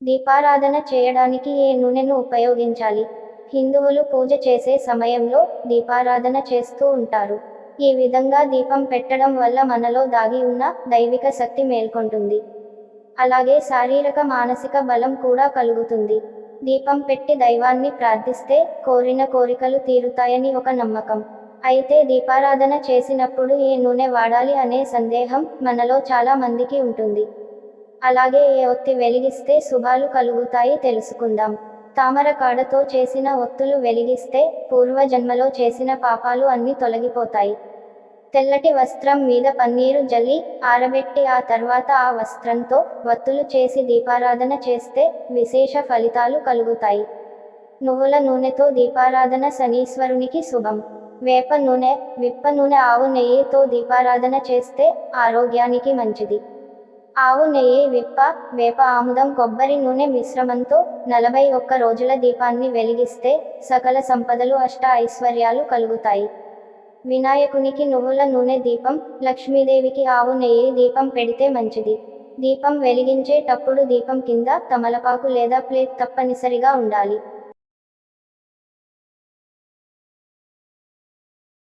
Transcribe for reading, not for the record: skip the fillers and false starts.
దీపారాధన చేయడానికి ఏ నూనెను ఉపయోగించాలి? హిందువులు పూజ చేసే సమయంలో దీపారాధన చేస్తూ ఉంటారు. ఈ విధంగా దీపం పెట్టడం వల్ల మనలో దాగి ఉన్న దైవిక శక్తి మేల్కొంటుంది. అలాగే శారీరక మానసిక బలం కూడా కలుగుతుంది. దీపం పెట్టి దైవాన్ని ప్రార్థిస్తే కోరిన కోరికలు తీరుతాయని ఒక నమ్మకం. అయితే దీపారాధన చేసినప్పుడు ఏ నూనె వాడాలి అనే సందేహం మనలో చాలా మందికి ఉంటుంది. అలాగే ఏ ఒత్తి వెలిగిస్తే శుభాలు కలుగుతాయి తెలుసుకుందాం. తామర కాడతో చేసిన ఒత్తులు వెలిగిస్తే పూర్వజన్మలో చేసిన పాపాలు అన్నీ తొలగిపోతాయి. తెల్లటి వస్త్రం మీద పన్నీరు జల్లి ఆరబెట్టి ఆ తర్వాత ఆ వస్త్రంతో వత్తులు చేసి దీపారాధన చేస్తే విశేష ఫలితాలు కలుగుతాయి. నువ్వుల నూనెతో దీపారాధన శనీశ్వరునికి శుభం. వేప నూనె, విప్ప నూనె, ఆవు నెయ్యితో దీపారాధన చేస్తే ఆరోగ్యానికి మంచిది. ఆవు నెయ్యి, విప్ప, వేప ఆముదం, కొబ్బరి నూనె మిశ్రమంతో 41 రోజుల దీపాన్ని వెలిగిస్తే సకల సంపదలు, అష్ట ఐశ్వర్యాలు కలుగుతాయి. వినాయకునికి నువ్వుల నూనె దీపం, లక్ష్మీదేవికి ఆవు నెయ్యి దీపం పెడితే మంచిది. దీపం వెలిగించేటప్పుడు దీపం కింద తమలపాకు లేదా ప్లేట్ తప్పనిసరిగా ఉండాలి.